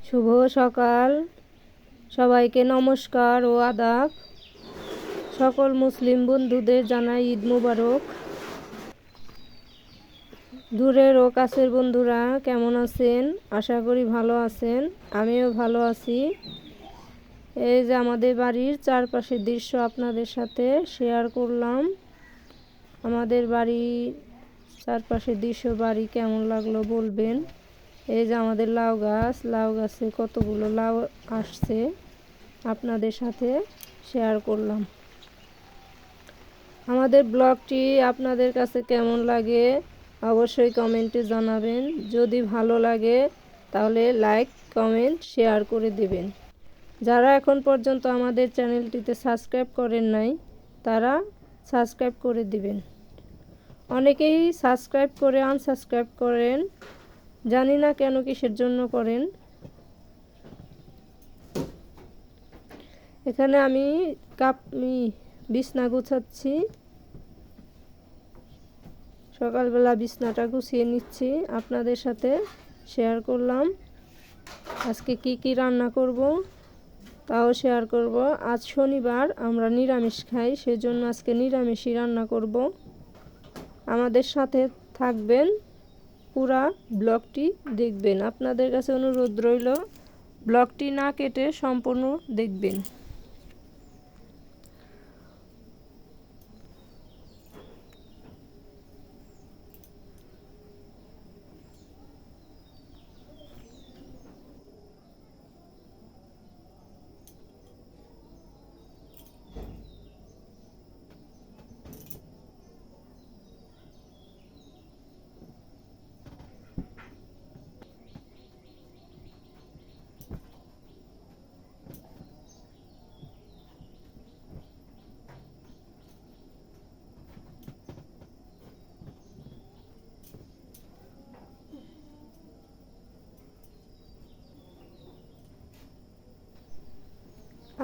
শুভ সকাল, সবাইকে নমস্কার ও আদাব। সকল মুসলিম বন্ধুদের জানাই ঈদ মুবারক। দূরের ও কাছের বন্ধুরা কেমন আছেন? আশা করি ভালো আছেন। আমিও ভালো আছি। এই যে আমাদের বাড়ির চারপাশের দৃশ্য আপনাদের সাথে শেয়ার করলাম। আমাদের বাড়ির চারপাশের দৃশ্য বাড়ি কেমন লাগলো বলবেন। এই যে আমাদের লাউ গাছে কতগুলো লাউ আসছে, আপনাদের সাথে শেয়ার করলাম। আমাদের ব্লগটি আপনাদের কাছে কেমন লাগে অবশ্যই কমেন্টে জানাবেন। যদি ভালো লাগে তাহলে লাইক, কমেন্ট, শেয়ার করে দেবেন। যারা এখন পর্যন্ত আমাদের চ্যানেলটিতে সাবস্ক্রাইব করেন নাই তারা সাবস্ক্রাইব করে দিবেন। অনেকেই সাবস্ক্রাইব করে আনসাবস্ক্রাইব করেন, জানি না কেন, কিসের জন্য করেন। এখানে আমি বিছনা গুছাচ্ছি। সকালবেলা বিছনাটা গুছিয়ে নিচ্ছি, আপনাদের সাথে শেয়ার করলাম। আজকে কি রান্না করব তাও শেয়ার করব। আজ শনিবার, আমরা নিরামিষ খাই, সেজন্য আজকে নিরামিষই রান্না করব। আমাদের সাথে থাকবেন, পুরা ব্লগটি দেখবেন। আপনাদের কাছে অনুরোধ রইল ব্লগটি না কেটে সম্পূর্ণ দেখবেন।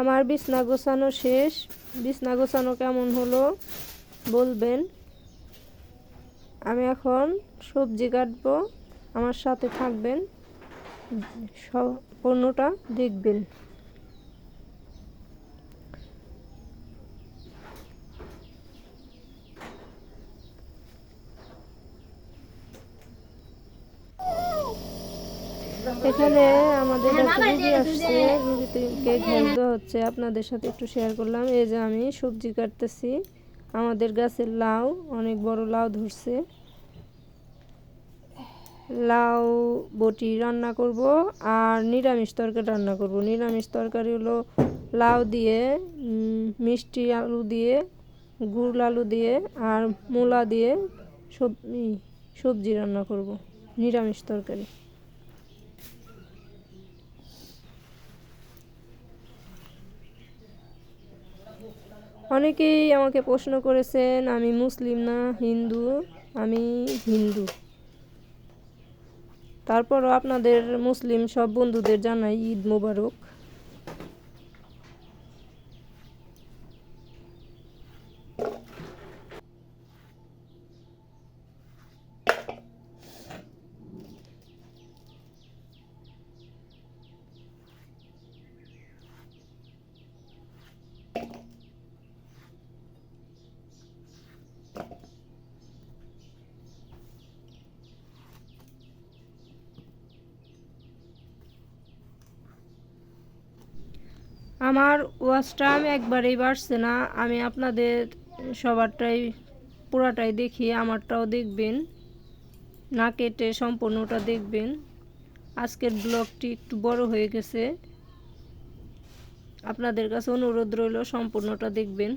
আমার বিছনা গোছানো শেষ। বিছনা গোছানো কেমন হলো বলবেন। আমি এখন সবজি কাটবো, আমার সাথে থাকবেন, সম্পূর্ণটা দেখবেন। এখানে আমাদের একটা রুগী আসছে, রুগীকে ঘুম দেওয়া হচ্ছে, আপনাদের সাথে একটু শেয়ার করলাম। এই যে আমি সবজি কাটতেছি। আমাদের গাছের লাউ, অনেক বড় লাউ ধরছে। লাউ বটি রান্না করব আর নিরামিষ তরকারি রান্না করব। নিরামিষ তরকারি হলো লাউ দিয়ে, মিষ্টি আলু দিয়ে, গুড় আলু দিয়ে আর মূলা দিয়ে সবজি রান্না করব, নিরামিষ তরকারি। অনেকেই আমাকে প্রশ্ন করেছেন আমি মুসলিম না হিন্দু। আমি হিন্দু। তারপরও আপনাদের মুসলিম সব বন্ধুদের জানাই ঈদ মোবারক। আমার ওয়াচ টাইম একবারেই বাড়ছে না। আমি আপনাদের সবারটাই পুরাটাই দেখি, আমারটাও দেখবেন, না কেটে সম্পূর্ণটা দেখবেন। আজকের ব্লগটি একটু বড় হয়ে গেছে, আপনাদের কাছে অনুরোধ রইল সম্পূর্ণটা দেখবেন।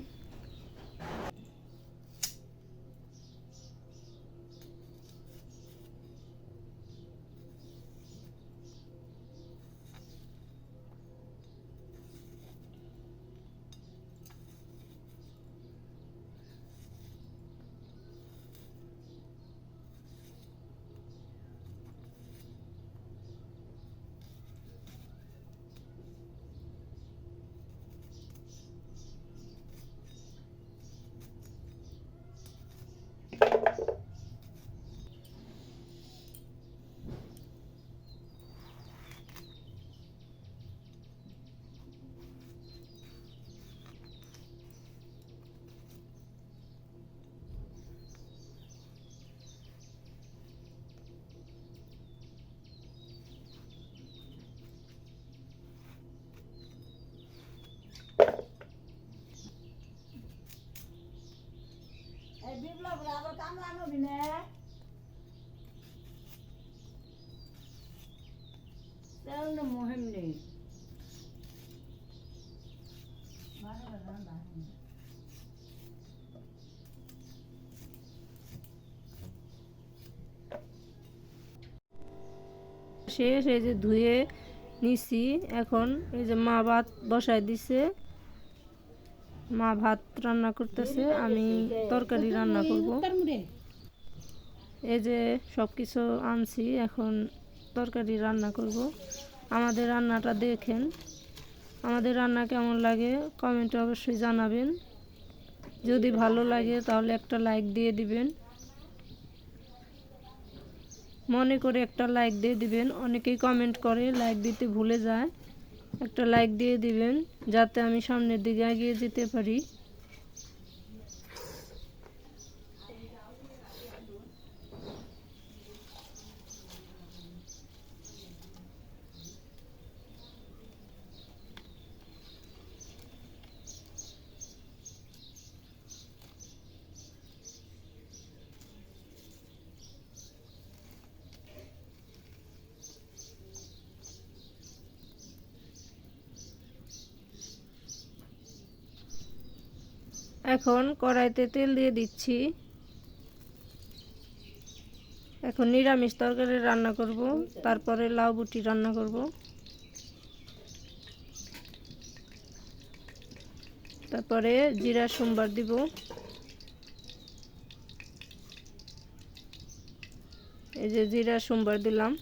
শেষ, এই যে ধুয়ে নিছি। এখন এই যে মা ভাত বসায় দিছে, মা ভাত রান্না করতেছে, আমি তরকারি রান্না করব। এই যে সব কিছু আনছি, এখন তরকারি রান্না করব। আমাদের রান্নাটা দেখেন, আমাদের রান্না কেমন লাগে কমেন্টে অবশ্যই জানাবেন। যদি ভালো লাগে তাহলে একটা লাইক দিয়ে দিবেন, মনে করে একটা লাইক দিয়ে দিবেন। অনেকেই কমেন্ট করে লাইক দিতে ভুলে যায়, একটা লাইক দিয়ে দিবেন যাতে আমি সামনের দিকে এগিয়ে যেতে পারি। এখন কড়াইতে তেল দিয়ে দিচ্ছি। এখন নিরামিষ তরকারি রান্না করব, তারপরে লাউ বুটি রান্না করব, তারপরে জিরা সম্বার দিব। এই যে জিরা সম্বার দিলাম।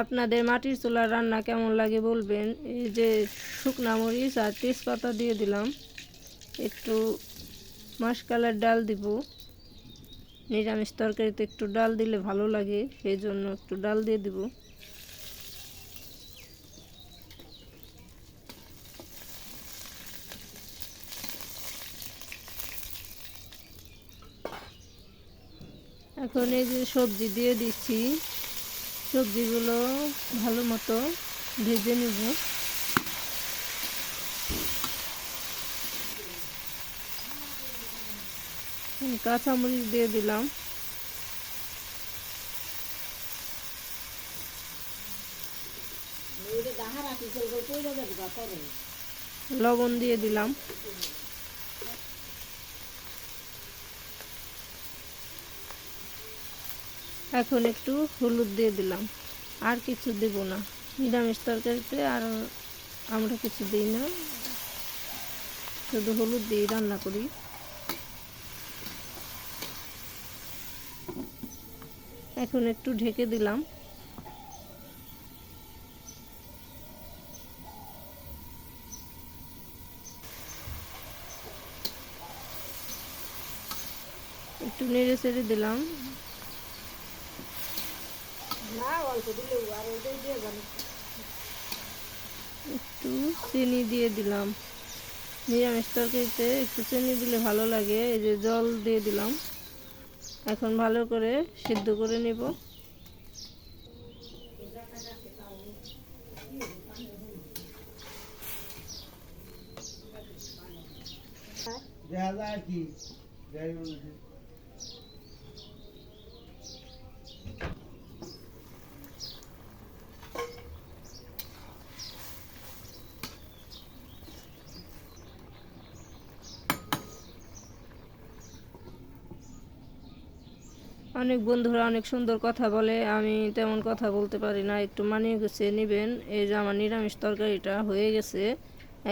আপনাদের মাটির চুলার রান্না কেমন লাগে বলবেন। এই যে শুকনা মরিচ আর তেজপাতা দিয়ে দিলাম, একটু মাসকালের ডাল দিব। নিরামিষ তরকারিতে একটু ডাল দিলে ভালো লাগে, সেই জন্য একটু ডাল দিয়ে দিব। এখন এই যে সবজি দিয়ে দিচ্ছি, সবজিগুলো ভালো মতো ভেজে নেব। কাঁচামরিচ দিয়ে দিলাম, লবণ দিয়ে দিলাম। এখন একটু হলুদ দিয়ে দিলাম, আর কিছু দেব না। নিরামিষ তরকারিতে আর আমরা কিছু দিই না, শুধু হলুদ দিয়ে রান্না করি। এখন একটু ঢেকে দিলাম। একটু নেড়ে চেড়ে দিলাম। একটু চিনি দিয়ে দিলাম, নিরামিষ তরকারিতে একটু চিনি দিলে ভালো লাগে। এই যে জল দিয়ে দিলাম, এখন ভালো করে সিদ্ধ করে নেব। অনেক বন্ধুরা অনেক সুন্দর কথা বলে, আমি তেমন কথা বলতে পারি না, একটু মানিয়ে গুছিয়ে নেবেন। এই যে আমার নিরামিষ তরকারিটা হয়ে গেছে,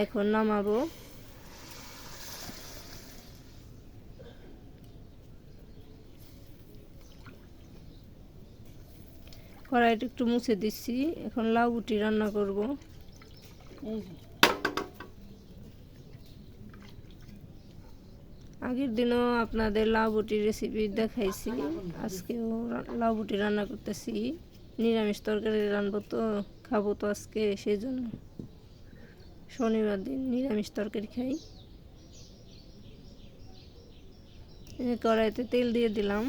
এখন নামাবো। কড়াইটা একটু মুছে দিচ্ছি, এখন লাউ বুটি রান্না করব। আগের দিনও আপনাদের লাউ বুটির রেসিপি দেখাইছি, আজকেও লাউ বুটি রান্না করতেছি। নিরামিষ তরকারি রান্নাবো তো, খাবো তো আজকে, সেই জন্য শনিবার দিন নিরামিষ তরকারি খাই। কড়াইতে তেল দিয়ে দিলাম,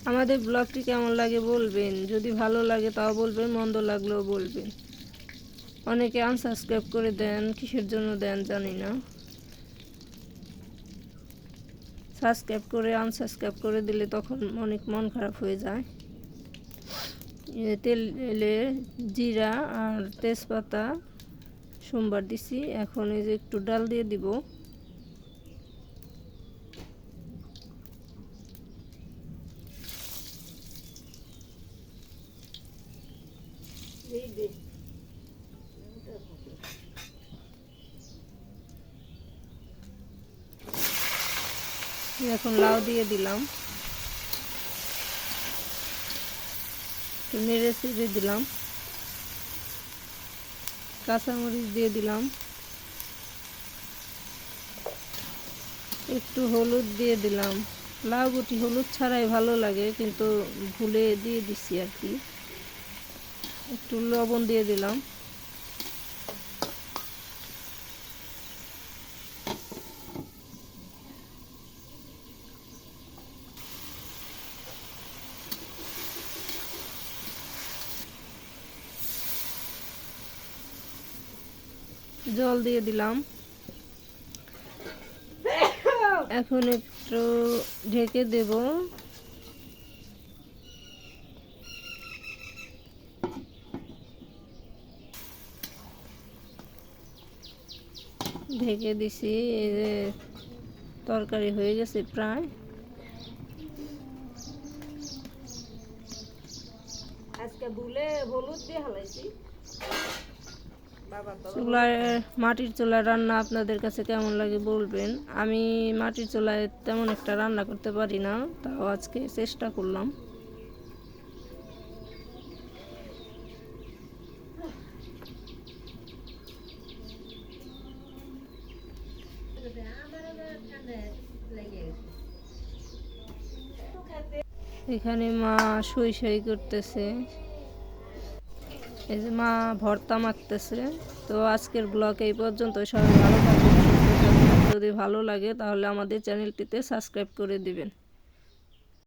আমাদের ব্লগটি কেমন লাগে বলবেন, যদি ভালো লাগে তাও বলবেন, মন্দ লাগলেও বলবেন। অনেকে আনসাবস্ক্রাইব করে দেন, কিসের জন্য দেন জানি না। সাবস্ক্রাইব করে আনসাবস্ক্রাইব করে দিলে তখন অনেক মন খারাপ হয়ে যায়। তেলে জিরা আর তেজপাতা সোমবার দিছি। এখন এই যে একটু ডাল দিয়ে দিব। এখন লাউ দিয়ে দিলাম, নেড়ে চেড়ে দিলাম, কাঁচামরিচ দিয়ে দিলাম, একটু হলুদ দিয়ে দিলাম। লাউ গুটি হলুদ ছাড়াই ভালো লাগে, কিন্তু ভুলে দিয়ে দিচ্ছি আর কি। একটু লবণ দিয়ে দিলাম। জল দিয়ে দিলাম। এখন একটু ঢেকে দেব। ঢেকে দিছি, এই যে তরকারি হয়ে গেছে প্রায়। আজকে ভুলে হলুদ দিয়ে হালাইছি। চুলায়, মাটির চুলায় রান্না আপনাদের কাছে কেমন লাগে বলবেন। আমি মাটির চুলায় তেমন একটা রান্না করতে পারি না, তাও আজকে চেষ্টা করলাম। এখানে মা সই সই করতেছে, এই যে মা ভর্তা মাখতেছে। তো আজকের ব্লগ এই পর্যন্ত। সবাই ভালো থাকবেন, সুস্থ থাকবেন। যদি ভালো লাগে তাহলে আমাদের চ্যানেলটিতে সাবস্ক্রাইব করে দিবেন।